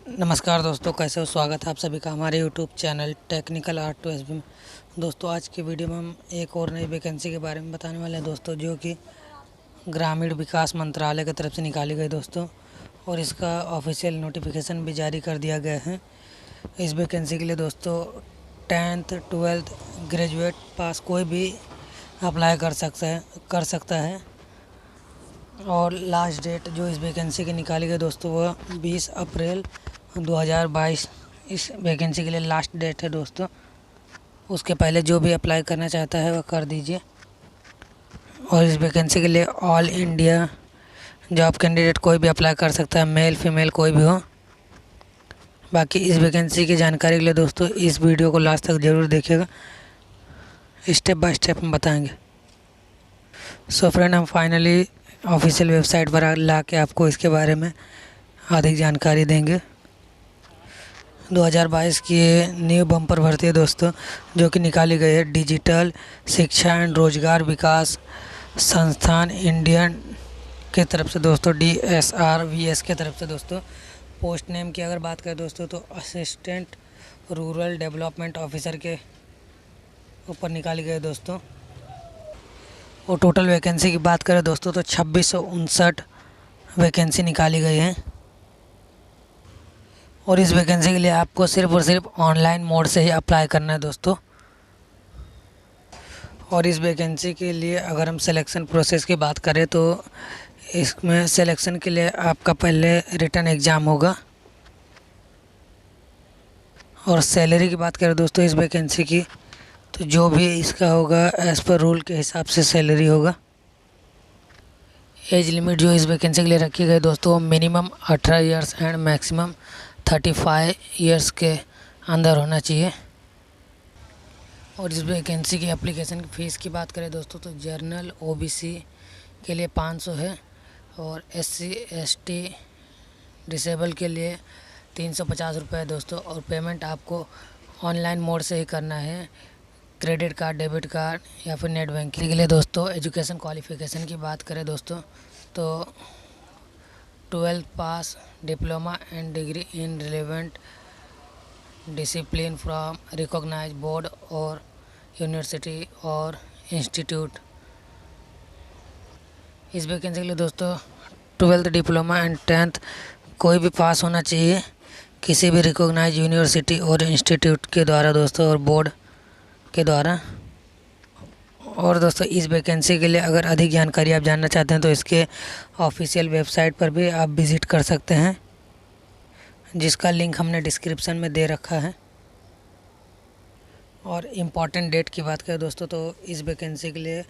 नमस्कार दोस्तों, कैसे हो? स्वागत है आप सभी का हमारे YouTube channel technical art to SB में। दोस्तों, आज की वीडियो में हम एक और नई वैकेंसी के बारे में बताने वाले हैं दोस्तों, जो कि ग्रामीण विकास मंत्रालय की तरफ से निकाली गई दोस्तों, और इसका ऑफिशियल नोटिफिकेशन भी जारी कर दिया गया है। इस वैकेंसी के लिए दोस्तों 10th 12th ग्रेजुएट पास कोई भी अप्लाई कर सकता है। और लास्ट डेट जो इस वैकेंसी की निकाली गई दोस्तों वह 20 अप्रैल 2022 इस वैकेंसी के लिए लास्ट डेट है दोस्तों। उसके पहले जो भी अप्लाई करना चाहता है वह कर दीजिए। और इस वैकेंसी के लिए ऑल इंडिया जॉब कैंडिडेट कोई भी अप्लाई कर सकता है, मेल फीमेल कोई भी हो। बाकी इस वैकेंसी की जानकारी के लिए दोस्तों इस वीडियो को लास्ट तक ज़रूर देखिएगा, स्टेप बाय स्टेप हम बताएंगे। सो फ्रेंड, हम फाइनली ऑफिशियल वेबसाइट पर ला के आपको इसके बारे में अधिक जानकारी देंगे। 2022 की ये न्यू बम्पर भर्ती है दोस्तों, जो कि निकाली गई है डिजिटल शिक्षा एंड रोजगार विकास संस्थान इंडियन की तरफ से दोस्तों, DSRVS की तरफ से दोस्तों। पोस्ट नेम की अगर बात करें दोस्तों तो असिस्टेंट रूरल डेवलपमेंट ऑफिसर के ऊपर निकाली गई दोस्तों। और टोटल वैकेंसी की बात करें दोस्तों तो 2659 वैकेंसी निकाली गई है। और इस वैकेंसी के लिए आपको सिर्फ और सिर्फ ऑनलाइन मोड से ही अप्लाई करना है दोस्तों। और इस वैकेंसी के लिए अगर हम सिलेक्शन प्रोसेस की बात करें तो इसमें सिलेक्शन के लिए आपका पहले रिटन एग्ज़ाम होगा। और सैलरी की बात करें दोस्तों इस वैकेंसी की, तो जो भी इसका होगा एज़ पर रूल के हिसाब से सैलरी होगा। एज लिमिट जो इस वैकेंसी के लिए रखी गई दोस्तों, minimum 18 years and maximum 35 years के अंदर होना चाहिए। और इस वैकेंसी की एप्लीकेशन की फ़ीस की बात करें दोस्तों तो जर्नल OBC के लिए 500 है, और SC ST डिसेबल के लिए 350 रुपये है दोस्तों। और पेमेंट आपको ऑनलाइन मोड से ही करना है, क्रेडिट कार्ड, डेबिट कार्ड या फिर नेट बैंकिंग के लिए दोस्तों। एजुकेशन क्वालिफ़िकेशन की बात करें दोस्तों तो 12th pass, diploma and degree in relevant discipline from recognize board और यूनिवर्सिटी और इंस्टीट्यूट। इस वैकेंसी के लिए दोस्तों 12th डिप्लोमा एंड 10th कोई भी पास होना चाहिए किसी भी रिकॉग्नाइज यूनिवर्सिटी और इंस्टीट्यूट के द्वारा दोस्तों, और बोर्ड के द्वारा। और दोस्तों इस वैकेंसी के लिए अगर अधिक जानकारी आप जानना चाहते हैं तो इसके ऑफिशियल वेबसाइट पर भी आप विज़िट कर सकते हैं, जिसका लिंक हमने डिस्क्रिप्शन में दे रखा है। और इम्पॉर्टेंट डेट की बात करें दोस्तों तो इस वैकेंसी के लिए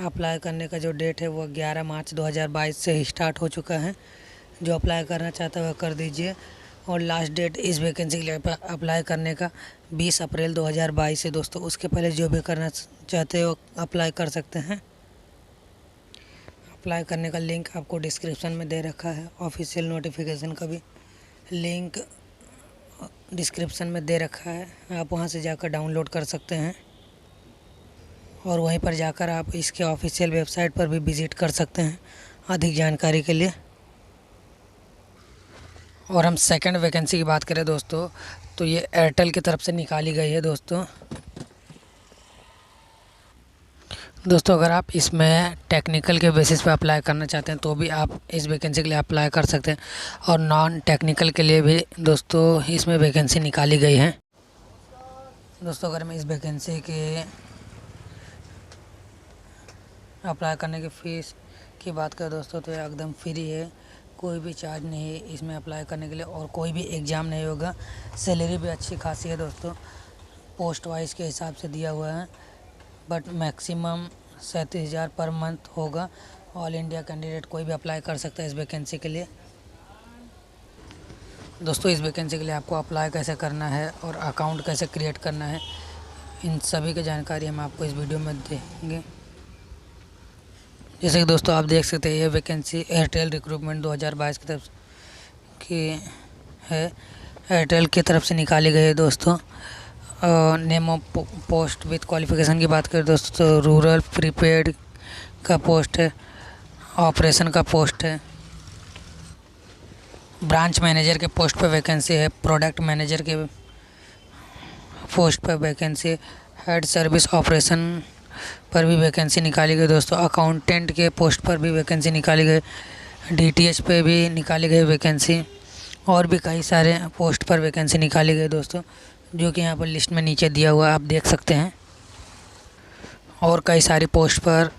अप्लाई करने का जो डेट है वो 11 मार्च 2022 से ही स्टार्ट हो चुका है। जो अप्लाई करना चाहता है वह कर दीजिए। और लास्ट डेट इस वैकेंसी के लिए अप्लाई करने का 20 अप्रैल 2022 है दोस्तों। उसके पहले जो भी करना चाहते हो अप्लाई कर सकते हैं। अप्लाई करने का लिंक आपको डिस्क्रिप्शन में दे रखा है। ऑफिशियल नोटिफिकेशन का भी लिंक डिस्क्रिप्शन में दे रखा है, आप वहां से जाकर डाउनलोड कर सकते हैं। और वहीं पर जाकर आप इसके ऑफिशियल वेबसाइट पर भी विज़िट कर सकते हैं अधिक जानकारी के लिए। और हम सेकंड वैकेंसी की बात करें दोस्तों तो ये एयरटेल की तरफ से निकाली गई है दोस्तों। अगर आप इसमें टेक्निकल के बेसिस पे अप्लाई करना चाहते हैं तो भी आप इस वैकेंसी के लिए अप्लाई कर सकते हैं। और नॉन टेक्निकल के लिए भी दोस्तों इसमें वैकेंसी निकाली गई है दोस्तों। अगर मैं इस वैकेंसी के अप्लाई करने की फ़ीस की बात करें दोस्तों तो ये एकदम फ्री है, कोई भी चार्ज नहीं है इसमें अप्लाई करने के लिए, और कोई भी एग्ज़ाम नहीं होगा। सैलरी भी अच्छी खासी है दोस्तों, पोस्ट वाइज के हिसाब से दिया हुआ है, बट मैक्सिमम 37,000 पर मंथ होगा। ऑल इंडिया कैंडिडेट कोई भी अप्लाई कर सकता है इस वैकेंसी के लिए दोस्तों। इस वैकेंसी के लिए आपको अप्लाई कैसे करना है और अकाउंट कैसे क्रिएट करना है, इन सभी की जानकारी हम आपको इस वीडियो में देंगे। जैसे कि दोस्तों आप देख सकते हैं ये वैकेंसी एयरटेल रिक्रूटमेंट 2022 की तरफ की है, एयरटेल की तरफ से निकाली गई है दोस्तों। Name of post with qualification की बात करें दोस्तों तो रूरल प्रीपेड का पोस्ट है, ऑपरेशन का पोस्ट है। ब्रांच मैनेजर के पोस्ट पर वैकेंसी है, प्रोडक्ट मैनेजर के पोस्ट पर वैकेंसी, हेड सर्विस ऑपरेशन पर भी वैकेंसी निकाली गई दोस्तों, अकाउंटेंट के पोस्ट पर भी वैकेंसी निकाली गई, डीटीएच पे भी निकाली गई वैकेंसी, और भी कई सारे पोस्ट पर वैकेंसी निकाली गई दोस्तों, जो कि यहाँ पर लिस्ट में नीचे दिया हुआ आप देख सकते हैं। और कई सारी पोस्ट पर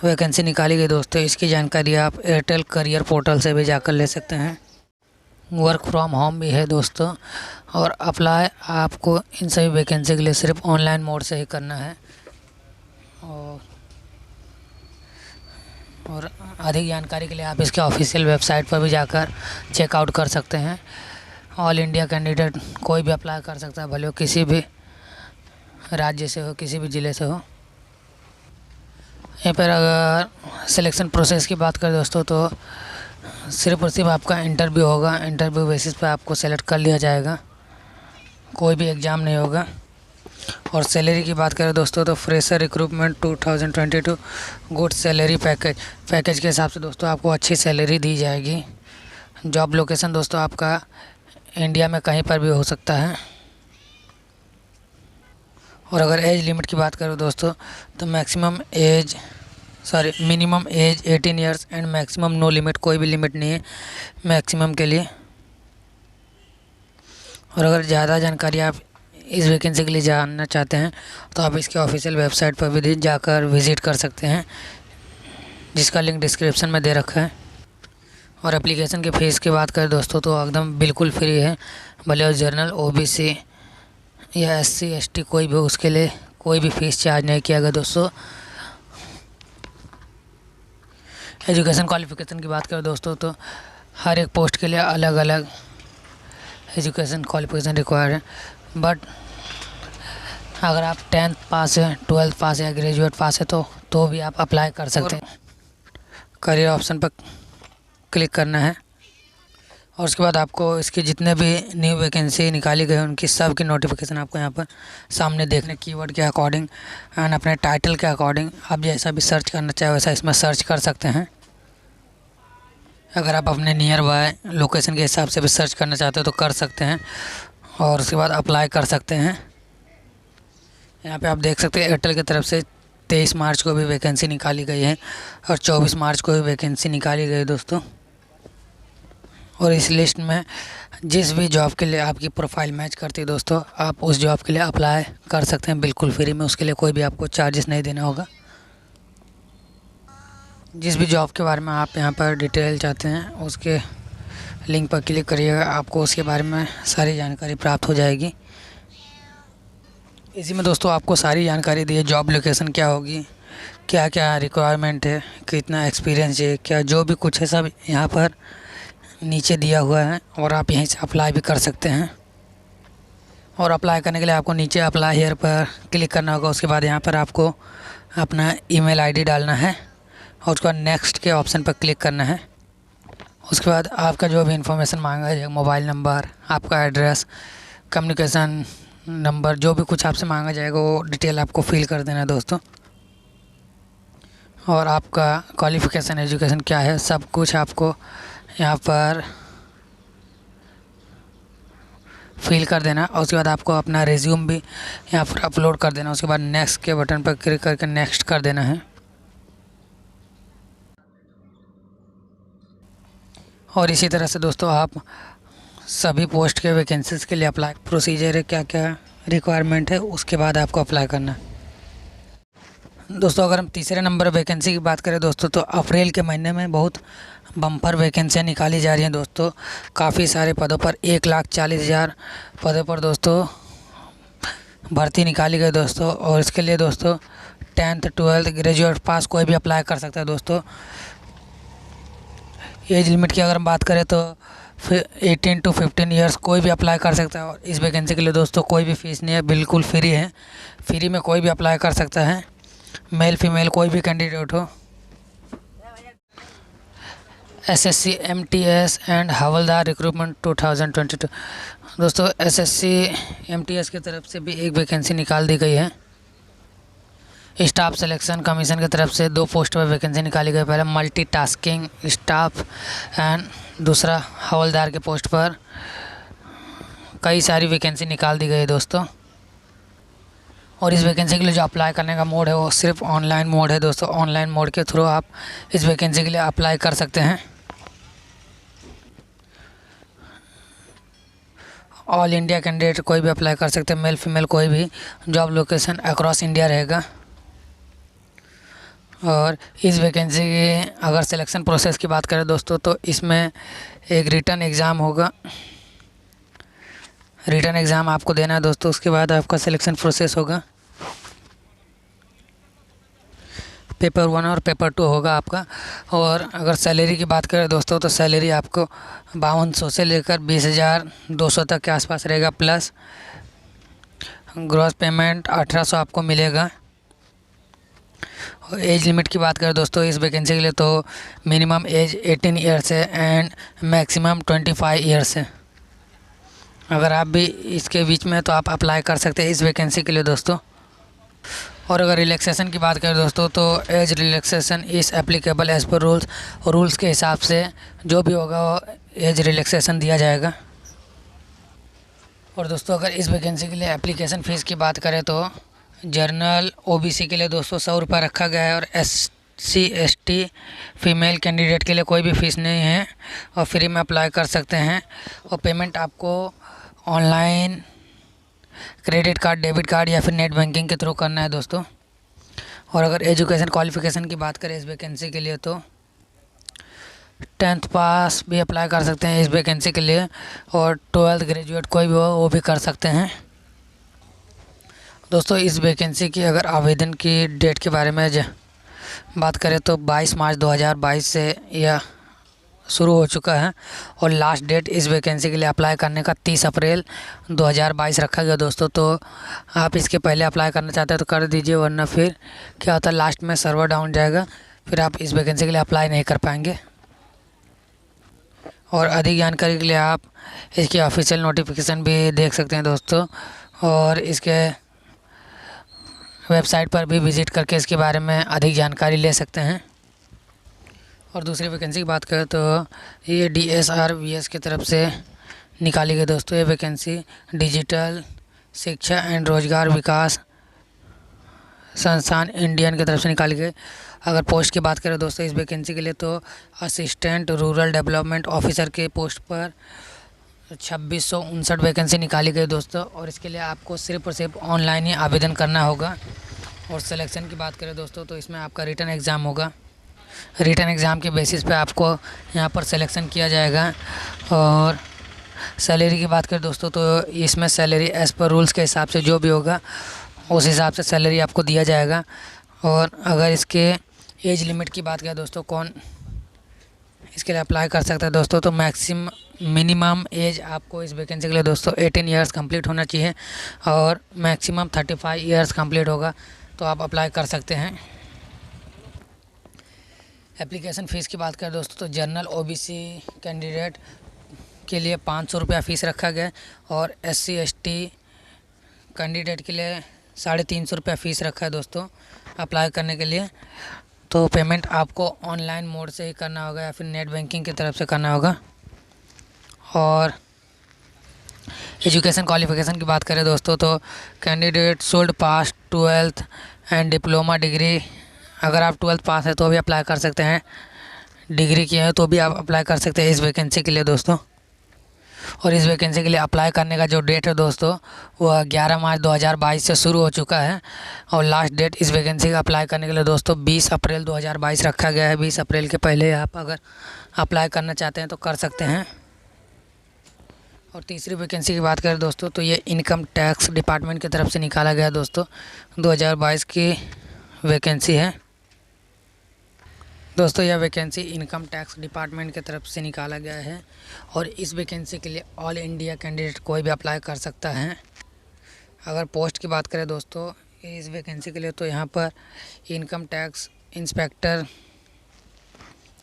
वैकेंसी निकाली गई दोस्तों, इसकी जानकारी आप एयरटेल करियर पोर्टल से भी जाकर ले सकते हैं। वर्क फ्रॉम होम भी है दोस्तों, और अप्लाई आपको इन सभी वैकेंसी के लिए सिर्फ ऑनलाइन मोड से ही करना है। और अधिक जानकारी के लिए आप इसके ऑफिशियल वेबसाइट पर भी जाकर चेकआउट कर सकते हैं। ऑल इंडिया कैंडिडेट कोई भी अप्लाई कर सकता है, भले वो किसी भी राज्य से हो, किसी भी ज़िले से हो। यहाँ पर अगर सिलेक्शन प्रोसेस की बात करें दोस्तों, तो सिर्फ और सिर्फ आपका इंटरव्यू होगा, इंटरव्यू बेसिस पे आपको सेलेक्ट कर लिया जाएगा, कोई भी एग्ज़ाम नहीं होगा। और सैलरी की बात करें दोस्तों, तो fresher recruitment 2022 good salary package के हिसाब से दोस्तों आपको अच्छी सैलरी दी जाएगी। जॉब लोकेशन दोस्तों आपका इंडिया में कहीं पर भी हो सकता है। और अगर एज लिमिट की बात करें दोस्तों, तो minimum age 18 years and maximum no limit, कोई भी लिमिट नहीं है मैक्सिमम के लिए। और अगर ज़्यादा जानकारी आप इस वैकेंसी के लिए जानना चाहते हैं, तो आप इसके ऑफिशियल वेबसाइट पर भी जाकर विज़िट कर सकते हैं, जिसका लिंक डिस्क्रिप्शन में दे रखा है। और एप्लीकेशन की फ़ीस की बात करें दोस्तों, तो एकदम बिल्कुल फ्री है, भले वो जनरल, ओबीसी या एससी एसटी कोई भी, उसके लिए कोई भी फ़ीस चार्ज नहीं किया गया दोस्तों। एजुकेशन क्वालिफ़िकेशन की बात करें दोस्तों, तो हर एक पोस्ट के लिए अलग अलग एजुकेशन क्वालिफ़िकेशन रिक्वायर्ड है, बट अगर आप 10th पास है, 12th पास है या ग्रेजुएट पास है तो भी आप अप्लाई कर सकते हैं। करियर ऑप्शन पर क्लिक करना है, और उसके बाद आपको इसकी जितने भी न्यू वैकेंसी निकाली गई उनकी सब की नोटिफिकेशन आपको यहाँ पर सामने देखने, कीवर्ड के अकॉर्डिंग एंड अपने टाइटल के अकॉर्डिंग आप जैसा भी सर्च करना चाहे वैसा इसमें सर्च कर सकते हैं। अगर आप अपने नियर बाय लोकेशन के हिसाब से भी सर्च करना चाहते हो तो कर सकते हैं, और उसके बाद अप्लाई कर सकते हैं। यहाँ पे आप देख सकते हैं एयरटेल की तरफ से 23 मार्च को भी वैकेंसी निकाली गई है, और 24 मार्च को भी वैकेंसी निकाली गई दोस्तों। और इस लिस्ट में जिस भी जॉब के लिए आपकी प्रोफाइल मैच करती है दोस्तों, आप उस जॉब के लिए अप्लाई कर सकते हैं बिल्कुल फ्री में, उसके लिए कोई भी आपको चार्जेस नहीं देना होगा। जिस भी जॉब के बारे में आप यहाँ पर डिटेल चाहते हैं उसके लिंक पर क्लिक करिएगा, आपको उसके बारे में सारी जानकारी प्राप्त हो जाएगी। इसी में दोस्तों आपको सारी जानकारी दी है, जॉब लोकेशन क्या होगी, क्या क्या रिक्वायरमेंट है, कितना एक्सपीरियंस है, क्या जो भी कुछ है सब यहाँ पर नीचे दिया हुआ है, और आप यहीं से अप्लाई भी कर सकते हैं। और अप्लाई करने के लिए आपको नीचे अप्लाई हियर पर क्लिक करना होगा, उसके बाद यहाँ पर आपको अपना ईमेल आईडी डालना है, और उसके बाद नेक्स्ट के ऑप्शन पर क्लिक करना है। उसके बाद आपका जो भी इन्फॉर्मेशन मांगा है, मोबाइल नंबर, आपका एड्रेस, कम्युनिकेशन नंबर, जो भी कुछ आपसे मांगा जाएगा वो डिटेल आपको फिल कर देना है दोस्तों। और आपका क्वालिफ़िकेशन, एजुकेशन क्या है, सब कुछ आपको यहाँ पर फिल कर देना, और उसके बाद आपको अपना रिज्यूम भी यहाँ पर अपलोड कर देना। उसके बाद नेक्स्ट के बटन पर क्लिक करके नेक्स्ट कर देना है। और इसी तरह से दोस्तों आप सभी पोस्ट के वैकेंसीज़ के लिए अप्लाई, प्रोसीजर है, क्या क्या रिक्वायरमेंट है, उसके बाद आपको अप्लाई करना है दोस्तों। अगर हम तीसरे नंबर वैकेंसी की बात करें दोस्तों, तो अप्रैल के महीने में बहुत बम्पर वैकेंसियाँ निकाली जा रही हैं दोस्तों, काफ़ी सारे पदों पर 1,40,000 पदों पर दोस्तों भर्ती निकाली गई दोस्तों। और इसके लिए दोस्तों 10th 12th ग्रेजुएट पास कोई भी अप्लाई कर सकता है दोस्तों। एज लिमिट की अगर हम बात करें तो 18 to 15 ईयर्स कोई भी अप्लाई कर सकता है। और इस वैकेंसी के लिए दोस्तों कोई भी फ़ीस नहीं है, बिल्कुल फ्री है, फ्री में कोई भी अप्लाई कर सकता है, मेल फीमेल कोई भी कैंडिडेट हो। SSC MTS and havildar recruitment 2022 दोस्तों, SSC MTS की तरफ से भी एक वैकेंसी निकाल दी गई है। स्टाफ सिलेक्शन कमीशन की तरफ से 2 पोस्ट पर वैकेंसी निकाली गई। पहला मल्टीटास्किंग स्टाफ एंड दूसरा हवलदार के पोस्ट पर कई सारी वैकेंसी निकाल दी गई है दोस्तों। और इस वैकेंसी के लिए जो अप्लाई करने का मोड है वो सिर्फ ऑनलाइन मोड है दोस्तों। ऑनलाइन मोड के थ्रू आप इस वैकेंसी के लिए अप्लाई कर सकते हैं। ऑल इंडिया कैंडिडेट कोई भी अप्लाई कर सकते हैं, मेल फीमेल कोई भी। जॉब लोकेशन अक्रॉस इंडिया रहेगा। और इस वैकेंसी की अगर सिलेक्शन प्रोसेस की बात करें दोस्तों तो इसमें एक रिटन एग्ज़ाम होगा। रिटन एग्ज़ाम आपको देना है दोस्तों, उसके बाद आपका सिलेक्शन प्रोसेस होगा। पेपर 1 और पेपर 2 होगा आपका। और अगर सैलरी की बात करें दोस्तों तो सैलरी आपको 5200 से लेकर 20,200 तक के आसपास रहेगा, प्लस ग्रॉस पेमेंट 1800 आपको मिलेगा। और एज लिमिट की बात करें दोस्तों इस वैकेंसी के लिए तो मिनिमम एज 18 ईयर्स है एंड मैक्सिमम 25 ईयर्स है। अगर आप भी इसके बीच में तो आप अप्लाई कर सकते हैं इस वैकेंसी के लिए दोस्तों। और अगर रिलैक्सेशन की बात करें दोस्तों तो age relaxation is applicable as per rules, और रूल्स के हिसाब से जो भी होगा वो एज रिलैक्सेशन दिया जाएगा। और दोस्तों अगर इस वैकेंसी के लिए एप्लीकेशन फ़ीस की बात करें तो जनरल ओबीसी के लिए दोस्तों 100 रुपये रखा गया है, और SC ST फीमेल कैंडिडेट के लिए कोई भी फ़ीस नहीं है और फ्री में अप्लाई कर सकते हैं। और पेमेंट आपको online credit card, debit card या फिर नेट बैंकिंग के थ्रू करना है दोस्तों। और अगर एजुकेशन क्वालिफ़िकेशन की बात करें इस वैकेंसी के लिए तो 10th पास भी अप्लाई कर सकते हैं इस वैकेंसी के लिए, और 12th ग्रेजुएट कोई भी हो वो भी कर सकते हैं दोस्तों। इस वैकेंसी की अगर आवेदन की डेट के बारे में बात करें तो 22 मार्च 2022 से यह शुरू हो चुका है, और लास्ट डेट इस वैकेंसी के लिए अप्लाई करने का 30 अप्रैल 2022 रखा गया दोस्तों। तो आप इसके पहले अप्लाई करना चाहते हैं तो कर दीजिए, वरना फिर क्या होता है लास्ट में सर्वर डाउन जाएगा, फिर आप इस वैकेंसी के लिए अप्लाई नहीं कर पाएंगे। और अधिक जानकारी के लिए आप इसकी ऑफिशियल नोटिफिकेशन भी देख सकते हैं दोस्तों, और इसके वेबसाइट पर भी विज़िट करके इसके बारे में अधिक जानकारी ले सकते हैं। और दूसरी वैकेंसी की बात करें तो ये DSRVS की तरफ से निकाली गई दोस्तों। ये वैकेंसी डिजिटल शिक्षा एंड रोजगार विकास संस्थान इंडियन की तरफ से निकाली गई। अगर पोस्ट की बात करें दोस्तों इस वैकेंसी के लिए तो असिस्टेंट रूरल डेवलपमेंट ऑफिसर के पोस्ट पर 2659 वैकेंसी निकाली गई दोस्तों। और इसके लिए आपको सिर्फ और सिर्फ ऑनलाइन ही आवेदन करना होगा। और सिलेक्शन की बात करें दोस्तों तो इसमें आपका रिटन एग्ज़ाम होगा। रिटन एग्ज़ाम के बेसिस पे आपको यहाँ पर सिलेक्शन किया जाएगा। और सैलरी की बात करें दोस्तों तो इसमें सैलरी एज़ पर रूल्स के हिसाब से जो भी होगा उस हिसाब से सैलरी आपको दिया जाएगा। और अगर इसके एज लिमिट की बात करें दोस्तों कौन इसके लिए अप्लाई कर सकता है दोस्तों, तो मिनिमम एज आपको इस वैकेंसी के लिए दोस्तों 18 ईयर्स कंप्लीट होना चाहिए, और मैक्सिमम 35 ईयर्स कंप्लीट होगा तो आप अप्लाई कर सकते हैं। एप्लीकेशन फ़ीस की बात करें दोस्तों तो जनरल OBC कैंडिडेट के लिए 500 रुपया फ़ीस रखा गया है, और SC ST कैंडिडेट के लिए 350 रुपया फ़ीस रखा है दोस्तों अप्लाई करने के लिए। तो पेमेंट आपको ऑनलाइन मोड से ही करना होगा या फिर नेट बैंकिंग की तरफ से करना होगा। और एजुकेशन क्वालिफ़िकेशन की बात करें दोस्तों तो candidate should pass 12th and diploma degree. अगर आप 12th पास है तो भी अप्लाई कर सकते हैं, डिग्री किए हैं तो भी आप अप्लाई कर सकते हैं इस वैकेंसी के लिए दोस्तों। और इस वैकेंसी के लिए अप्लाई करने का जो डेट है दोस्तों वह 11 मार्च 2022 से शुरू हो चुका है, और लास्ट डेट इस वैकेंसी का अप्लाई करने के लिए दोस्तों 20 अप्रैल 2022 रखा गया है। 20 अप्रैल के पहले आप अगर अप्लाई करना चाहते हैं तो कर सकते हैं। और तीसरी वैकेंसी की बात करें दोस्तों तो ये इनकम टैक्स डिपार्टमेंट की तरफ से निकाला गया दोस्तों 2022 की वैकेंसी है दोस्तों। यह वैकेंसी इनकम टैक्स डिपार्टमेंट की तरफ से निकाला गया है, और इस वैकेंसी के लिए ऑल इंडिया कैंडिडेट कोई भी अप्लाई कर सकता है। अगर पोस्ट की बात करें दोस्तों इस वैकेंसी के लिए तो यहाँ पर इनकम टैक्स इंस्पेक्टर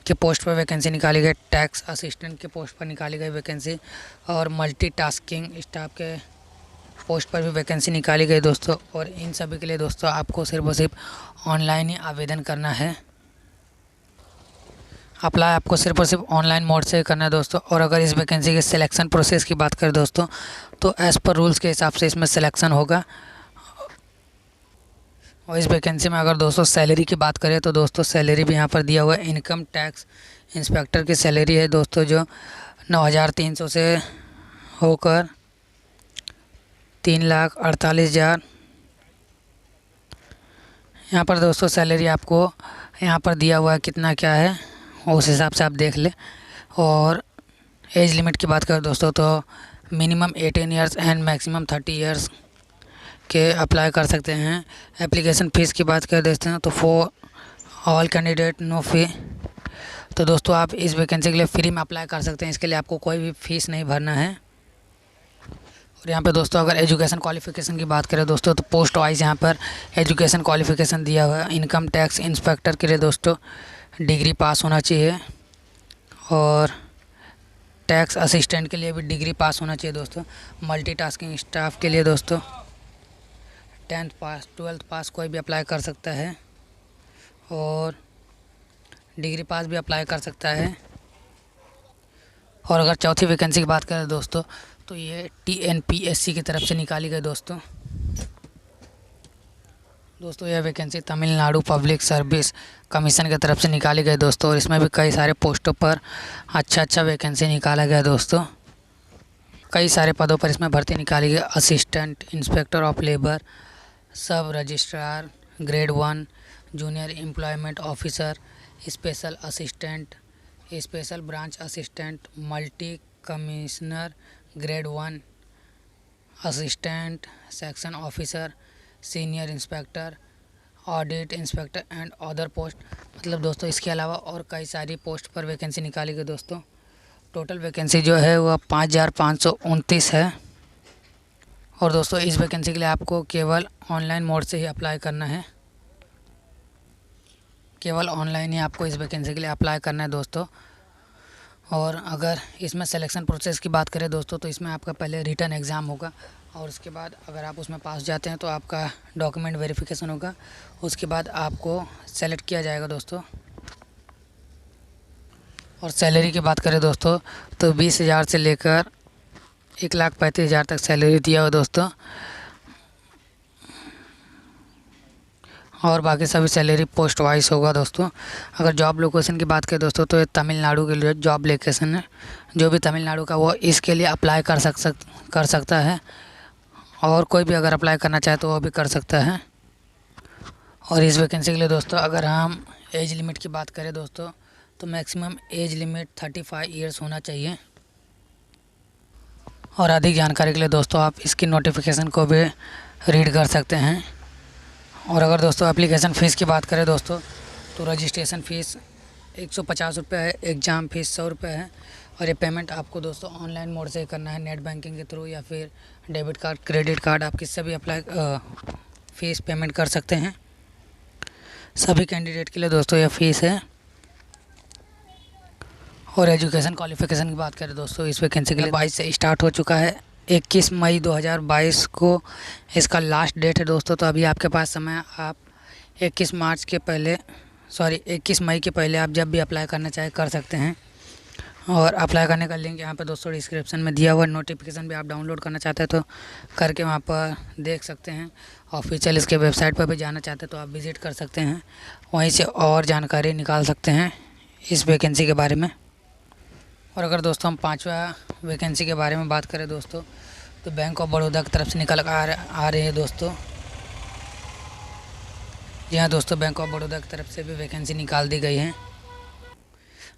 के पोस्ट पर वैकेंसी निकाली गई, टैक्स असिस्टेंट के पोस्ट पर निकाली गई वैकेंसी, और मल्टीटास्किंग स्टाफ के पोस्ट पर भी वैकेंसी निकाली गई दोस्तों, और इन सभी के लिए दोस्तों आपको सिर्फ और सिर्फ ऑनलाइन ही आवेदन करना है। अप्लाई आपको सिर्फ और सिर्फ ऑनलाइन मोड से करना है दोस्तों। और अगर इस वैकेंसी के सिलेक्शन प्रोसेस की बात करें दोस्तों, तो एज़ पर रूल्स के हिसाब से इसमें सिलेक्शन होगा। और इस वैकेंसी में अगर दोस्तों सैलरी की बात करें तो दोस्तों सैलरी भी यहाँ पर दिया हुआ है। इनकम टैक्स इंस्पेक्टर की सैलरी है दोस्तों जो 9,300 से होकर 3,48,000 यहाँ पर दोस्तों सैलरी आपको यहाँ पर दिया हुआ है, कितना क्या है उस हिसाब से आप देख लें। और एज लिमिट की बात करें दोस्तों तो minimum 18 years and maximum 30 years के अप्लाई कर सकते हैं। एप्लीकेशन फ़ीस की बात कर देते हैं तो फॉर ऑल कैंडिडेट नो फ़ी। तो दोस्तों आप इस वैकेंसी के लिए फ्री में अप्लाई कर सकते हैं, इसके लिए आपको कोई भी फ़ीस नहीं भरना है। और यहाँ पे दोस्तों अगर एजुकेशन क्वालिफ़िकेशन की बात करें दोस्तों तो पोस्ट वाइज यहाँ पर एजुकेशन क्वालिफ़िकेशन दिया हुआ है। इनकम टैक्स इंस्पेक्टर के लिए दोस्तों डिग्री पास होना चाहिए, और टैक्स असिस्टेंट के लिए भी डिग्री पास होना चाहिए दोस्तों। मल्टीटास्किंग स्टाफ के लिए दोस्तों 10th पास 12th पास कोई भी अप्लाई कर सकता है, और डिग्री पास भी अप्लाई कर सकता है। और अगर चौथी वैकेंसी की बात करें दोस्तों तो ये TNPSC की तरफ से निकाली गई दोस्तों। यह vacancy Tamil Nadu public service commission की तरफ से निकाली गई दोस्तों, और इसमें भी कई सारे पोस्टों पर अच्छा वैकेंसी निकाला गया दोस्तों। कई सारे पदों पर इसमें भर्ती निकाली गई। असिस्टेंट इंस्पेक्टर ऑफ लेबर, सब registrar grade 1, junior employment officer, special assistant, special branch assistant, multi commissioner grade 1, assistant section officer, senior inspector, audit inspector and other post. मतलब दोस्तों इसके अलावा और कई सारी पोस्ट पर वैकेंसी निकाली गई दोस्तों। टोटल वैकेंसी जो है वह 5,529 है। और दोस्तों इस वैकेंसी के लिए आपको केवल ऑनलाइन मोड से ही अप्लाई करना है। केवल ऑनलाइन ही आपको इस वैकेंसी के लिए अप्लाई करना है दोस्तों। और अगर इसमें सिलेक्शन प्रोसेस की बात करें दोस्तों तो इसमें आपका पहले रिटन एग्ज़ाम होगा, और उसके बाद अगर आप उसमें पास जाते हैं तो आपका डॉक्यूमेंट वेरिफिकेशन होगा। उसके बाद आपको सेलेक्ट किया जाएगा दोस्तों। और सैलरी की बात करें दोस्तों तो 20,000 से लेकर 1,35,000 तक सैलरी दिया हुआ दोस्तों। और बाकी सभी सैलरी पोस्ट वाइज होगा दोस्तों। अगर जॉब लोकेशन की बात करें दोस्तों तो ये तमिलनाडु के लिए जॉब लोकेशन है। जो भी तमिलनाडु का वो इसके लिए अप्लाई कर सकता है, और कोई भी अगर अप्लाई करना चाहे तो वो भी कर सकता है। और इस वैकेंसी के लिए दोस्तों अगर हम एज लिमिट की बात करें दोस्तों तो मैक्सिमम एज लिमिट 35 ईयर्स होना चाहिए। और अधिक जानकारी के लिए दोस्तों आप इसकी नोटिफिकेशन को भी रीड कर सकते हैं। और अगर दोस्तों एप्लीकेशन फ़ीस की बात करें दोस्तों तो रजिस्ट्रेशन फ़ीस 150 रुपये है, एग्ज़ाम फ़ीस 100 रुपये है। और ये पेमेंट आपको दोस्तों ऑनलाइन मोड से ही करना है, नेट बैंकिंग के थ्रू या फिर डेबिट कार्ड, क्रेडिट कार्ड, आप किससे भी फ़ीस पेमेंट कर सकते हैं। सभी कैंडिडेट के लिए दोस्तों यह फ़ीस है। और एजुकेशन क्वालिफ़िकेशन की बात करें दोस्तों इस वैकेंसी के लिए 22 से स्टार्ट हो चुका है। 21 मई 2022 को इसका लास्ट डेट है दोस्तों। तो अभी आपके पास समय, आप 21 मई के पहले आप जब भी अप्लाई करना चाहे कर सकते हैं। और अप्लाई करने का लिंक यहाँ पर दोस्तों डिस्क्रिप्शन में दिया हुआ। नोटिफिकेशन भी आप डाउनलोड करना चाहते हैं तो करके वहाँ पर देख सकते हैं। ऑफिशियल इसके वेबसाइट पर भी जाना चाहते हैं तो आप विज़िट कर सकते हैं, वहीं से और जानकारी निकाल सकते हैं इस वैकेंसी के बारे में। और अगर दोस्तों हम 5वां वैकेंसी के बारे में बात करें दोस्तों तो बैंक ऑफ बड़ौदा की तरफ से निकल आ रही है दोस्तों। जी हाँ दोस्तों, बैंक ऑफ बड़ौदा की तरफ से भी वैकेंसी निकाल दी गई है।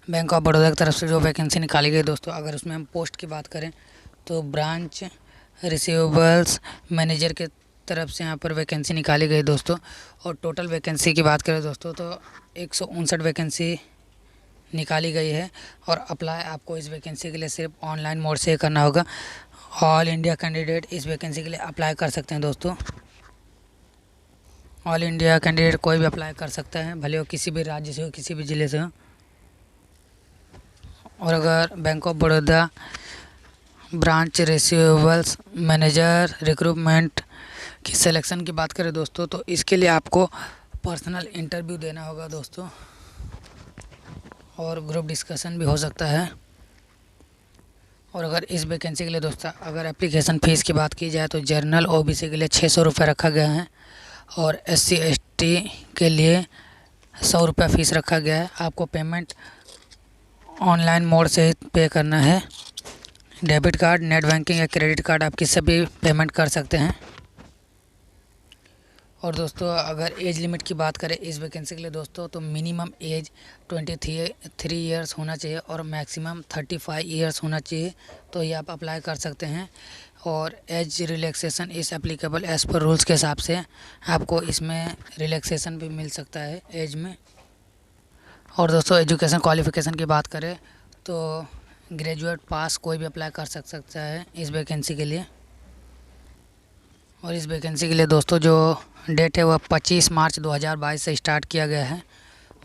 बैंक ऑफ बड़ौदा की तरफ से जो वैकेंसी निकाली गई दोस्तों, अगर उसमें हम पोस्ट की बात करें तो ब्रांच रिसीवेबल्स मैनेजर के तरफ से यहाँ पर वैकेंसी निकाली गई दोस्तों। और टोटल वैकेंसी की बात करें दोस्तों तो 159 वैकेंसी निकाली गई है। और अप्लाई आपको इस वैकेंसी के लिए सिर्फ ऑनलाइन मोड से करना होगा। ऑल इंडिया कैंडिडेट इस वैकेंसी के लिए अप्लाई कर सकते हैं दोस्तों। ऑल इंडिया कैंडिडेट कोई भी अप्लाई कर सकता है, भले वो किसी भी राज्य से हो, किसी भी ज़िले से हो। और अगर bank of Baroda branch receivables manager recruitment की सिलेक्शन की बात करें दोस्तों, तो इसके लिए आपको पर्सनल इंटरव्यू देना होगा दोस्तों, और ग्रुप डिस्कशन भी हो सकता है। और अगर इस वैकेंसी के लिए दोस्तों अगर एप्लीकेशन फ़ीस की बात की जाए तो जनरल ओबीसी के लिए 600 रुपये रखा गया है, और SC ST के लिए 100 रुपये फ़ीस रखा गया है। आपको पेमेंट ऑनलाइन मोड से ही पे करना है। डेबिट कार्ड, नेट बैंकिंग या क्रेडिट कार्ड आप किससे भी पेमेंट कर सकते हैं। और दोस्तों अगर एज लिमिट की बात करें इस वैकेंसी के लिए दोस्तों, तो मिनिमम एज 23 ईयर्स होना चाहिए और मैक्सिमम 35 ईयर्स होना चाहिए, तो ये आप अप्लाई कर सकते हैं। और एज रिलैक्सेशन इस एप्लीकेबल एज़ पर रूल्स के हिसाब से आपको इसमें रिलैक्सेशन भी मिल सकता है एज में। और दोस्तों एजुकेशन क्वालिफ़िकेशन की बात करें तो ग्रेजुएट पास कोई भी अप्लाई कर सकता है इस वैकेंसी के लिए। और इस वैकेंसी के लिए दोस्तों जो डेट है वह 25 मार्च 2022 से स्टार्ट किया गया है,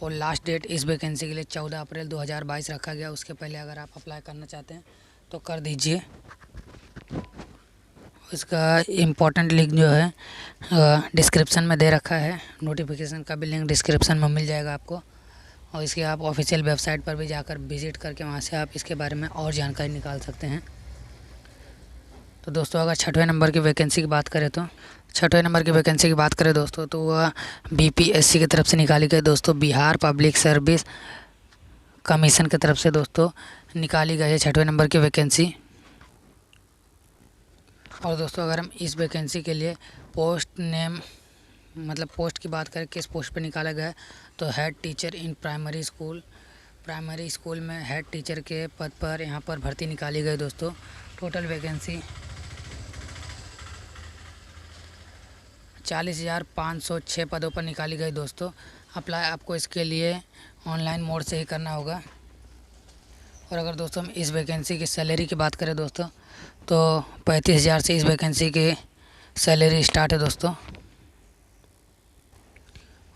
और लास्ट डेट इस वैकेंसी के लिए 14 अप्रैल 2022 रखा गया। उसके पहले अगर आप अप्लाई करना चाहते हैं तो कर दीजिए। इसका इम्पोर्टेंट लिंक जो है डिस्क्रिप्शन में दे रखा है, नोटिफिकेशन का भी लिंक डिस्क्रिप्शन में मिल जाएगा आपको, और इसके आप ऑफिशियल वेबसाइट पर भी जाकर विज़िट करके वहाँ से आप इसके बारे में और जानकारी निकाल सकते हैं। तो दोस्तों अगर 6वें नंबर की वैकेंसी की बात करें तो 6वें नंबर की वैकेंसी की बात करें दोस्तों, तो वह BPSC की तरफ से निकाली गई दोस्तों, बिहार पब्लिक सर्विस कमीशन की तरफ से दोस्तों निकाली गई है 6वें नंबर की वैकेंसी। और दोस्तों अगर हम इस वैकेंसी के लिए पोस्ट नेम मतलब पोस्ट की बात करें किस पोस्ट पर निकाला गया है, तो head teacher in primary school में हेड टीचर के पद पर यहाँ पर भर्ती निकाली गई दोस्तों। टोटल वैकेंसी 40,506 पदों पर निकाली गई दोस्तों। अप्लाई आपको इसके लिए ऑनलाइन मोड से ही करना होगा। और अगर दोस्तों हम इस वैकेंसी की सैलरी की बात करें दोस्तों, तो 35,000 से इस वैकेंसी की सैलरी स्टार्ट है दोस्तों।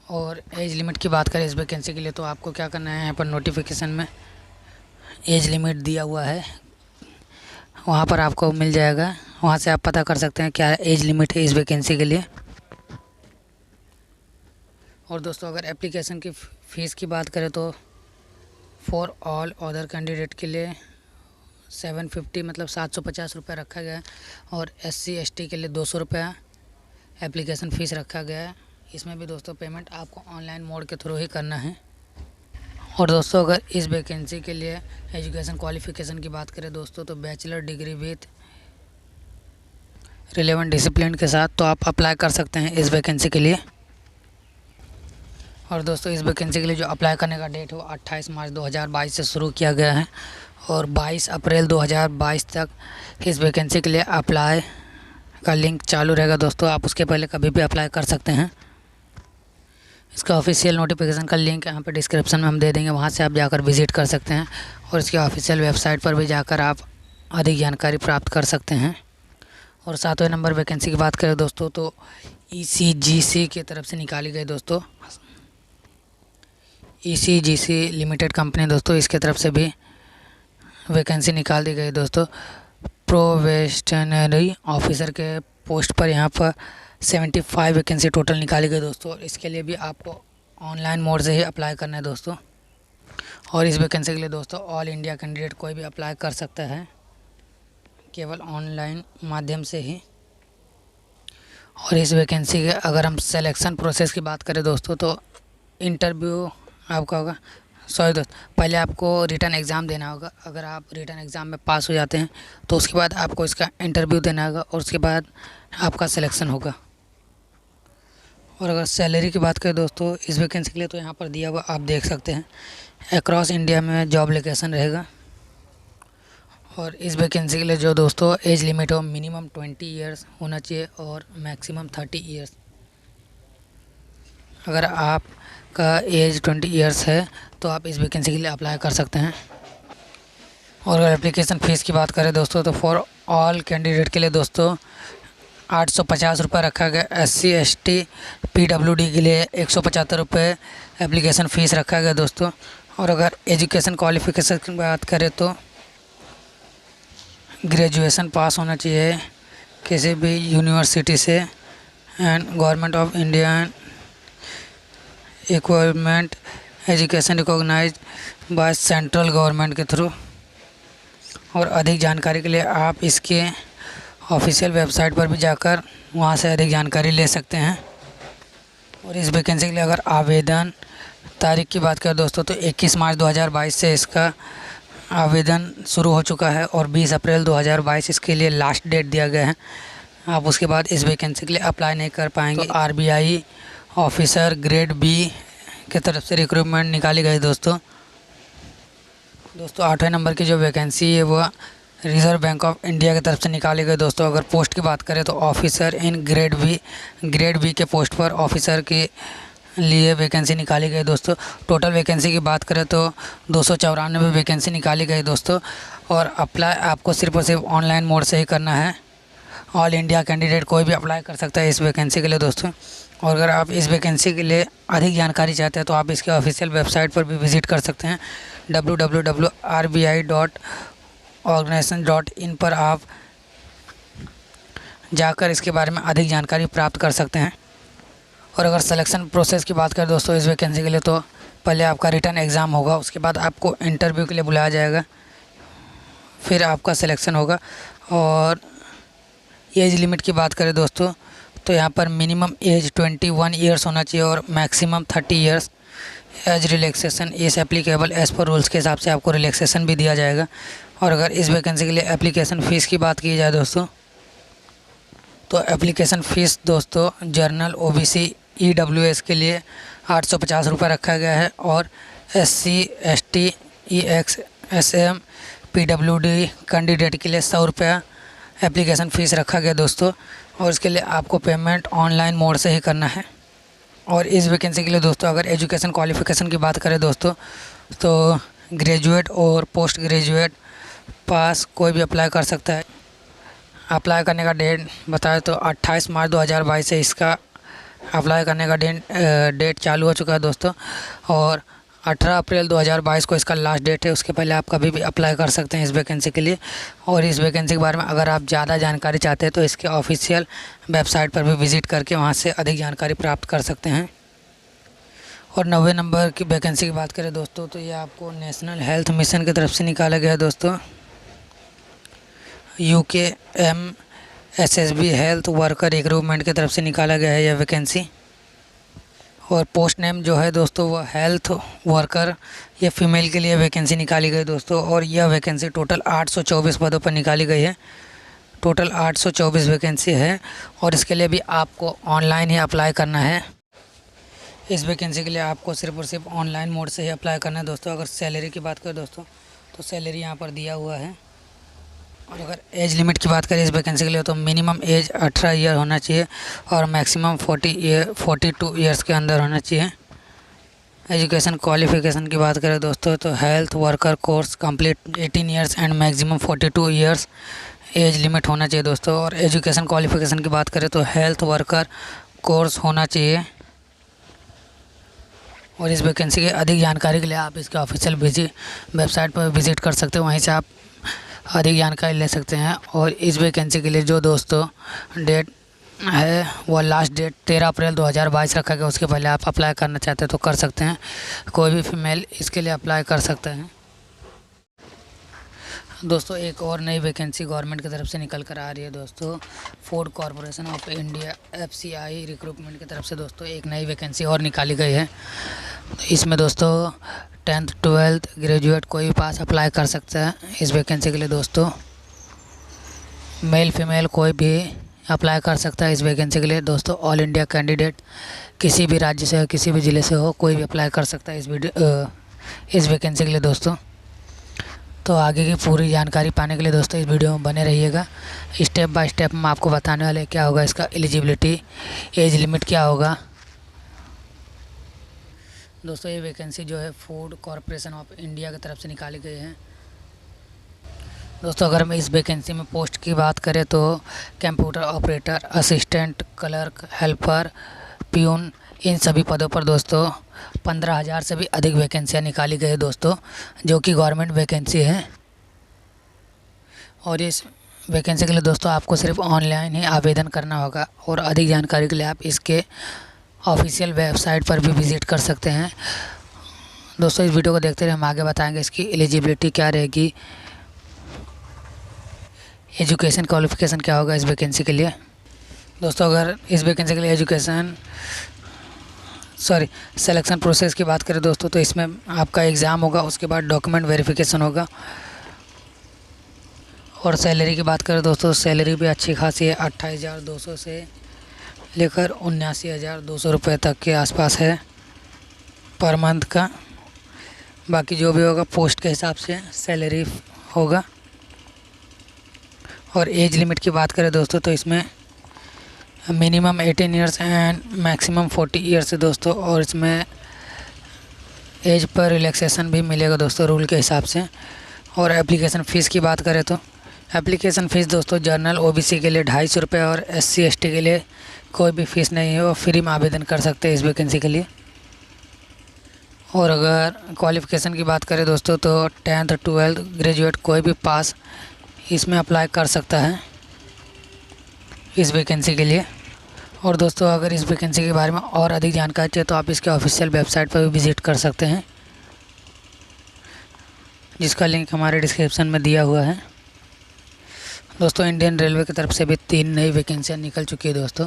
और एज लिमिट की बात करें इस वैकेंसी के लिए, तो आपको क्या करना है, यहाँ पर नोटिफिकेशन में एज लिमिट दिया हुआ है, वहाँ पर आपको मिल जाएगा, वहाँ से आप पता कर सकते हैं क्या एज लिमिट है इस वैकेंसी के लिए। और दोस्तों अगर एप्लीकेशन की फ़ीस की बात करें तो फॉर ऑल अदर कैंडिडेट के लिए 750 मतलब 750 रुपये रखा गया है, और SC ST के लिए 200 रुपया एप्लीकेशन फ़ीस रखा गया है। इसमें भी दोस्तों पेमेंट आपको ऑनलाइन मोड के थ्रू ही करना है। और दोस्तों अगर इस वैकेंसी के लिए एजुकेशन क्वालिफ़िकेशन की बात करें दोस्तों, तो bachelor degree with relevant discipline के साथ तो आप अप्लाई कर सकते हैं इस वैकेंसी के लिए। और दोस्तों इस वैकेंसी के लिए जो अप्लाई करने का डेट है वो 28 मार्च 2022 से शुरू किया गया है, और 22 अप्रैल 2022 तक इस वैकेंसी के लिए अप्लाई का लिंक चालू रहेगा दोस्तों। आप उसके पहले कभी भी अप्लाई कर सकते हैं। इसका ऑफिशियल नोटिफिकेशन का लिंक यहाँ पे डिस्क्रिप्शन में हम दे देंगे, वहाँ से आप जाकर विज़िट कर सकते हैं, और इसके ऑफिशियल वेबसाइट पर भी जाकर आप अधिक जानकारी प्राप्त कर सकते हैं। और 7वें नंबर वैकेंसी की बात करें दोस्तों, तो ECGC की तरफ से निकाली गई दोस्तों, ECGC लिमिटेड कंपनी दोस्तों, इसके तरफ से भी वैकेंसी निकाल दी गई दोस्तों। प्रोबेशनरी ऑफिसर के पोस्ट पर यहाँ पर 75 वैकेंसी टोटल निकाली गई दोस्तों। और इसके लिए भी आपको ऑनलाइन मोड से ही अप्लाई करना है दोस्तों। और इस वैकेंसी के लिए दोस्तों ऑल इंडिया कैंडिडेट कोई भी अप्लाई कर सकता है, केवल ऑनलाइन माध्यम से ही। और इस वैकेंसी के अगर हम सिलेक्शन प्रोसेस की बात करें दोस्तों, तो इंटरव्यू आपका होगा, दोस्त पहले आपको रिटन एग्ज़ाम देना होगा। अगर आप रिटन एग्ज़ाम में पास हो जाते हैं तो उसके बाद आपको इसका इंटरव्यू देना होगा, और उसके बाद आपका सिलेक्शन होगा। और अगर सैलरी की बात करें दोस्तों इस वैकेंसी के लिए, तो यहाँ पर दिया हुआ आप देख सकते हैं, अक्रॉस इंडिया में जॉब लोकेशन रहेगा। और इस वैकेंसी के लिए जो दोस्तों एज लिमिट हो मिनिमम 20 ईयर्स होना चाहिए और मैक्सिमम 30 ईयर्स। अगर आपका एज 20 ईयर्स है तो आप इस वैकेंसी के लिए अप्लाई कर सकते हैं। और अगर एप्लीकेशन फ़ीस की बात करें दोस्तों, तो फॉर ऑल कैंडिडेट के लिए दोस्तों 850 रुपये रखा गया। SC ST PWD के लिए 175 रुपये एप्लीकेशन फ़ीस रखा गया दोस्तों। और अगर एजुकेशन क्वालिफ़िकेशन की बात करें तो ग्रेजुएशन पास होना चाहिए किसी भी यूनिवर्सिटी से and government of India equipment education recognize by central government के थ्रू। और अधिक जानकारी के लिए आप इसके ऑफिशियल वेबसाइट पर भी जाकर वहां से अधिक जानकारी ले सकते हैं। और इस वैकेंसी के लिए अगर आवेदन तारीख की बात करें दोस्तों तो 21 मार्च 2022 से इसका आवेदन शुरू हो चुका है और 20 अप्रैल 2022 इसके लिए लास्ट डेट दिया गया है। आप उसके बाद इस वैकेंसी के लिए अप्लाई नहीं कर पाएंगे। तो आरबीआई ऑफिसर ग्रेड बी की तरफ से रिक्रूटमेंट निकाली गई दोस्तों। 8वें नंबर की जो वैकेंसी है वो रिज़र्व बैंक ऑफ इंडिया की तरफ से निकाली गई दोस्तों। अगर पोस्ट की बात करें तो ऑफिसर इन ग्रेड बी के पोस्ट पर ऑफिसर के लिए वैकेंसी निकाली गई दोस्तों। टोटल वैकेंसी की बात करें तो 294 वैकेंसी निकाली गई दोस्तों। और अप्लाई आपको सिर्फ और सिर्फ ऑनलाइन मोड से ही करना है। ऑल इंडिया कैंडिडेट कोई भी अप्लाई कर सकता है इस वैकेंसी के लिए दोस्तों। और अगर आप इस वैकेंसी के लिए अधिक जानकारी चाहते हैं तो आप इसके ऑफिशियल वेबसाइट पर भी विज़िट कर सकते हैं। www.rbi.organization.in पर आप जाकर इसके बारे में अधिक जानकारी प्राप्त कर सकते हैं। और अगर सिलेक्शन प्रोसेस की बात करें दोस्तों इस वैकेंसी के लिए तो पहले आपका रिटन एग्ज़ाम होगा, उसके बाद आपको इंटरव्यू के लिए बुलाया जाएगा, फिर आपका सिलेक्शन होगा। और एज लिमिट की बात करें दोस्तों तो यहाँ पर मिनिमम एज 21 ईयर्स होना चाहिए और मैक्सिमम 30 ईयर्स। एज रिलैक्सेशन इस एप्लीकेबल एज़ पर रूल्स के हिसाब से आपको रिलैक्सेशन भी दिया जाएगा। और अगर इस वैकेंसी के लिए एप्लीकेशन फ़ीस की बात की जाए दोस्तों तो एप्लीकेशन फ़ीस दोस्तों जनरल OBC EWS के लिए 850 रुपये रखा गया है और SC ST EX SM PWD candidate के लिए 100 रुपया एप्लीकेशन फ़ीस रखा गया दोस्तों। और इसके लिए आपको पेमेंट ऑनलाइन मोड से ही करना है। और इस वैकेंसी के लिए दोस्तों अगर एजुकेशन क्वालिफ़िकेशन की बात करें दोस्तों तो ग्रेजुएट और पोस्ट ग्रेजुएट पास कोई भी अप्लाई कर सकता है। अप्लाई करने का डेट बताएं तो 28 मार्च 2022 से इसका अप्लाई करने का डेट चालू हो चुका है दोस्तों। और 18 अप्रैल 2022 को इसका लास्ट डेट है। उसके पहले आप कभी भी अप्लाई कर सकते हैं इस वैकेंसी के लिए। और इस वैकेंसी के बारे में अगर आप ज़्यादा जानकारी चाहते हैं तो इसके ऑफिशियल वेबसाइट पर भी विज़िट करके वहां से अधिक जानकारी प्राप्त कर सकते हैं। और 90 नंबर की वैकेंसी की बात करें दोस्तों तो ये आपको नेशनल हेल्थ मिशन की तरफ से निकाला गया है दोस्तों। UKMSSB हेल्थ वर्कर रिक्रूटमेंट की तरफ से निकाला गया है यह वैकेंसी। और पोस्ट नेम जो है दोस्तों वो हेल्थ वर्कर, ये फीमेल के लिए वैकेंसी निकाली गई दोस्तों। और यह वैकेंसी टोटल 824 पदों पर निकाली गई है। टोटल 824 वैकेंसी है और इसके लिए भी आपको ऑनलाइन ही अप्लाई करना है। इस वैकेंसी के लिए आपको सिर्फ और सिर्फ ऑनलाइन मोड से ही अप्लाई करना है दोस्तों। अगर सैलरी की बात करें दोस्तों तो सैलरी यहाँ पर दिया हुआ है। और अगर एज लिमिट की बात करें इस वैकेंसी के लिए तो मिनिमम एज 18 ईयर होना चाहिए और मैक्सिमम 42 ईयर्स के अंदर होना चाहिए। एजुकेशन क्वालिफ़िकेशन की बात करें दोस्तों तो health worker course complete 18 years and maximum 42 years age limit होना चाहिए दोस्तों। और एजुकेशन क्वालिफ़िकेशन की बात करें तो हेल्थ वर्कर कोर्स होना चाहिए। और इस वैकेंसी की अधिक जानकारी के लिए आप इसके ऑफिशियल वेबसाइट पर विज़िट कर सकते हैं, वहीं से आप अधिक जानकारी ले सकते हैं। और इस वैकेंसी के लिए जो दोस्तों डेट है वो लास्ट डेट 13 अप्रैल 2022 रखा गया। उसके पहले आप अप्लाई करना चाहते हैं तो कर सकते हैं। कोई भी फीमेल इसके लिए अप्लाई कर सकते हैं दोस्तों। एक और नई वैकेंसी गवर्नमेंट की तरफ से निकल कर आ रही है दोस्तों। Food corporation of India FCI recruitment की तरफ से दोस्तों एक नई वैकेंसी और निकाली गई है। इसमें दोस्तों 10th 12th ग्रेजुएट कोई भी पास अप्लाई कर सकता है इस वैकेंसी के लिए दोस्तों। मेल फीमेल कोई भी अप्लाई कर सकता है इस वैकेंसी के लिए दोस्तों। ऑल इंडिया कैंडिडेट किसी भी राज्य से हो किसी भी ज़िले से हो कोई भी अप्लाई कर सकता है इस वैकेंसी के लिए दोस्तों। तो आगे की पूरी जानकारी पाने के लिए दोस्तों इस वीडियो में बने रहिएगा। स्टेप बाय स्टेप हम आपको बताने वाले क्या होगा इसका एलिजिबिलिटी, एज लिमिट क्या होगा दोस्तों। ये वैकेंसी जो है फूड कॉरपोरेशन ऑफ इंडिया की तरफ से निकाली गई है दोस्तों। अगर हम इस वैकेंसी में पोस्ट की बात करें तो computer operator, assistant, clerk, helper, peon, इन सभी पदों पर दोस्तों 15,000 से भी अधिक वैकेंसियाँ निकाली गई है दोस्तों, जो कि गवर्नमेंट वैकेंसी है। और इस वैकेंसी के लिए दोस्तों आपको सिर्फ ऑनलाइन ही आवेदन करना होगा। और अधिक जानकारी के लिए आप इसके ऑफिशियल वेबसाइट पर भी विज़िट कर सकते हैं। दोस्तों इस वीडियो को देखते रहिए, हम आगे बताएंगे इसकी एलिजिबिलिटी क्या रहेगी, एजुकेशन क्वालिफ़िकेशन क्या होगा इस वैकेंसी के लिए। दोस्तों अगर इस वैकेंसी के लिए सिलेक्शन प्रोसेस की बात करें दोस्तों, तो इसमें आपका एग्ज़ाम होगा, उसके बाद डॉक्यूमेंट वेरिफिकेशन होगा। और सैलरी की बात करें दोस्तों, सैलरी भी अच्छी खासी है, 28,200 से लेकर 79,200 रुपये तक के आसपास है पर मंथ का। बाकी जो भी होगा पोस्ट के हिसाब से सैलरी होगा। और एज लिमिट की बात करें दोस्तों, तो इसमें minimum 18 years and maximum 40 years है दोस्तों। और इसमें एज पर रिलैक्सेशन भी मिलेगा दोस्तों रूल के हिसाब से। और एप्लीकेशन फ़ीस की बात करें तो एप्लीकेशन फ़ीस दोस्तों जनरल ओबीसी के लिए 250 रुपये और SC ST के लिए कोई भी फ़ीस नहीं है, वो फ्री में आवेदन कर सकते हैं इस वैकेंसी के लिए। और अगर क्वालिफ़िकेशन की बात करें दोस्तों, तो 10th 12th ग्रेजुएट कोई भी पास इसमें अप्लाई कर सकता है इस वैकेंसी के लिए। और दोस्तों अगर इस वैकेंसी के बारे में और अधिक जानकारी चाहिए तो आप इसके ऑफिशियल वेबसाइट पर भी विज़िट कर सकते हैं, जिसका लिंक हमारे डिस्क्रिप्शन में दिया हुआ है। दोस्तों इंडियन रेलवे की तरफ से भी 3 नई वैकेंसियाँ निकल चुकी है दोस्तों,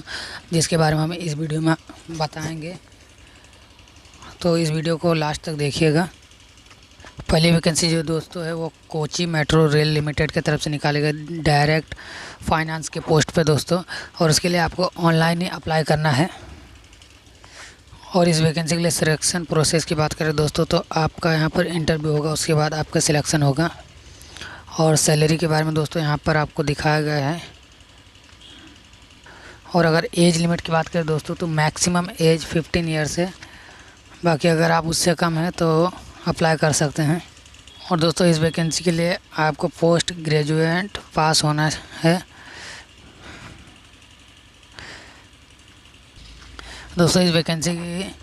जिसके बारे में हम इस वीडियो में बताएंगे, तो इस वीडियो को लास्ट तक देखिएगा। पहली वैकेंसी जो दोस्तों है वो कोची मेट्रो रेल लिमिटेड की तरफ से निकाले गए डायरेक्ट फाइनेंस के पोस्ट पे दोस्तों। और उसके लिए आपको ऑनलाइन ही अप्लाई करना है। और इस वैकेंसी के लिए सिलेक्शन प्रोसेस की बात करें दोस्तों, तो आपका यहाँ पर इंटरव्यू होगा, उसके बाद आपका सिलेक्शन होगा। और सैलरी के बारे में दोस्तों यहाँ पर आपको दिखाया गया है। और अगर एज लिमिट की बात करें दोस्तों, तो मैक्सिमम एज 15 ईयर्स है, बाकी अगर आप उससे कम हैं तो अप्लाई कर सकते हैं। और दोस्तों इस वैकेंसी के लिए आपको पोस्ट ग्रेजुएट पास होना है। दोस्तों इस वैकेंसी की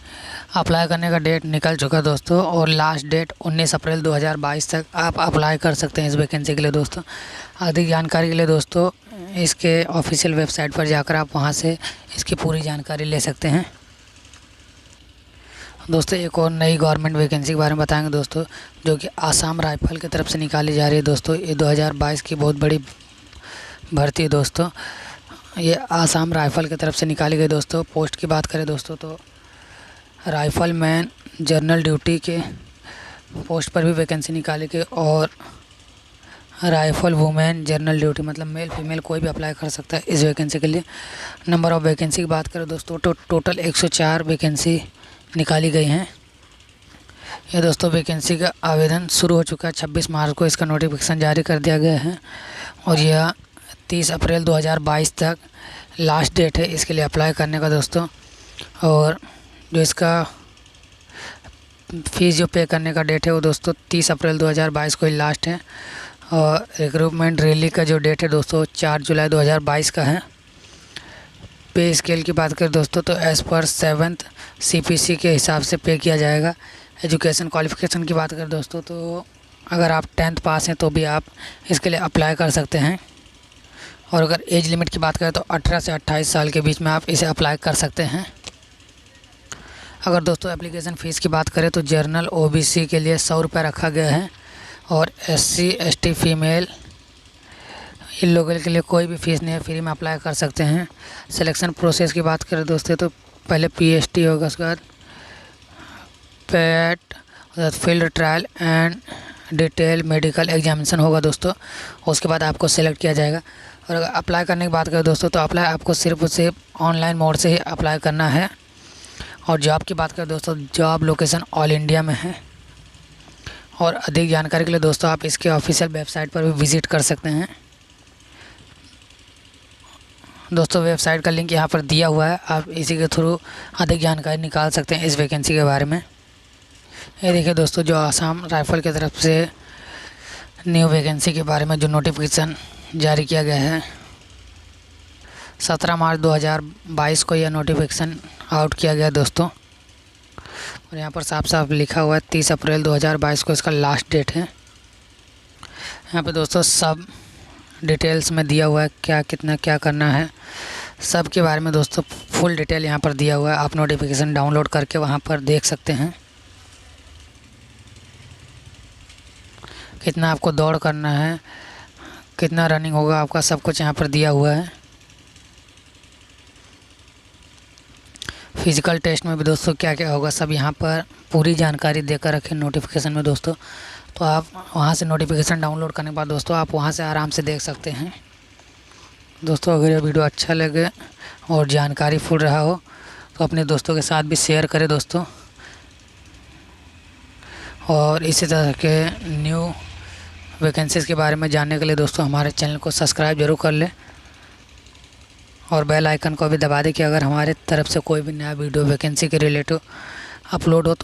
अप्लाई करने का डेट निकल चुका है दोस्तों, और लास्ट डेट 19 अप्रैल 2022 तक आप अप्लाई कर सकते हैं इस वैकेंसी के लिए दोस्तों। अधिक जानकारी के लिए दोस्तों इसके ऑफिशियल वेबसाइट पर जाकर आप वहां से इसकी पूरी जानकारी ले सकते हैं। दोस्तों एक और नई गवर्नमेंट वैकेंसी के बारे में बताएंगे दोस्तों, जो कि आसाम राइफल की तरफ से निकाली जा रही है दोस्तों। ये 2022 की बहुत बड़ी भर्ती है दोस्तों, ये आसाम राइफल की तरफ से निकाली गई दोस्तों। पोस्ट की बात करें दोस्तों, तो राइफल मैन जनरल ड्यूटी के पोस्ट पर भी वैकेंसी निकाली गई। और राइफल वुमेन जनरल ड्यूटी, मतलब मेल फीमेल कोई भी अप्लाई कर सकता है इस वैकेंसी के लिए। नंबर ऑफ़ वैकेंसी की बात करें दोस्तों, तो टोटल 104 वैकेंसी निकाली गई हैं। ये दोस्तों वैकेंसी का आवेदन शुरू हो चुका है, 26 मार्च को इसका नोटिफिकेशन जारी कर दिया गया है। और यह 30 अप्रैल 2022 तक लास्ट डेट है इसके लिए अप्लाई करने का दोस्तों। और जो इसका फ़ीस जो पे करने का डेट है वो दोस्तों 30 अप्रैल 2022 को ही लास्ट है। और रिक्रूटमेंट रैली का जो डेट है दोस्तों 4 जुलाई 2022 का है। पे स्केल की बात करें दोस्तों, तो एज़ पर 7th CPC के हिसाब से पे किया जाएगा। एजुकेशन क्वालिफ़िकेशन की बात करें दोस्तों, तो अगर आप 10th पास हैं तो भी आप इसके लिए अप्लाई कर सकते हैं। और अगर एज लिमिट की बात करें तो 18 से 28 साल के बीच में आप इसे अप्लाई कर सकते हैं। अगर दोस्तों एप्लीकेशन फ़ीस की बात करें तो जनरल OBC के लिए 100 रुपये रखा गया है। और SC ST फीमेल इन लोगों के लिए कोई भी फ़ीस नहीं है, फ्री में अप्लाई कर सकते हैं। सिलेक्शन प्रोसेस की बात करें दोस्तों, तो पहले PST होगा, उसके बाद PET, field trial and detail medical examination होगा दोस्तों। उसके बाद आपको सेलेक्ट किया जाएगा। और अगर अप्लाई करने की बात करें दोस्तों, तो अप्लाई आपको सिर्फ ऑनलाइन मोड से ही अप्लाई करना है। और जॉब की बात करें दोस्तों, जॉब लोकेशन ऑल इंडिया में है। और अधिक जानकारी के लिए दोस्तों आप इसके ऑफिशियल वेबसाइट पर भी विज़िट कर सकते हैं दोस्तों। वेबसाइट का लिंक यहाँ पर दिया हुआ है, आप इसी के थ्रू अधिक जानकारी निकाल सकते हैं इस वैकेंसी के बारे में। ये देखिए दोस्तों, जो आसाम राइफल की तरफ से न्यू वैकेंसी के बारे में जो नोटिफिकेशन जारी किया गया है, 17 मार्च 2022 को यह नोटिफिकेशन आउट किया गया दोस्तों। और यहाँ पर साफ साफ लिखा हुआ है 30 अप्रैल 2022 को इसका लास्ट डेट है। यहाँ पे दोस्तों सब डिटेल्स में दिया हुआ है, क्या कितना क्या करना है सब के बारे में दोस्तों फुल डिटेल यहाँ पर दिया हुआ है। आप नोटिफिकेशन डाउनलोड करके वहाँ पर देख सकते हैं कितना आपको दौड़ करना है, कितना रनिंग होगा आपका, सब कुछ यहाँ पर दिया हुआ है। फिज़िकल टेस्ट में भी दोस्तों क्या क्या होगा सब यहाँ पर पूरी जानकारी देकर रखें नोटिफिकेशन में दोस्तों। तो आप वहाँ से नोटिफिकेशन डाउनलोड करने के बाद दोस्तों आप वहाँ से आराम से देख सकते हैं। दोस्तों अगर ये वीडियो अच्छा लगे और जानकारी फुल रहा हो तो अपने दोस्तों के साथ भी शेयर करें दोस्तों। और इसी तरह के न्यू वैकेंसीज़ के बारे में जानने के लिए दोस्तों हमारे चैनल को सब्सक्राइब जरूर कर लें और बेल आइकन को भी दबा दें कि अगर हमारे तरफ से कोई भी नया वीडियो वैकेंसी के रिलेटिव अपलोड हो तो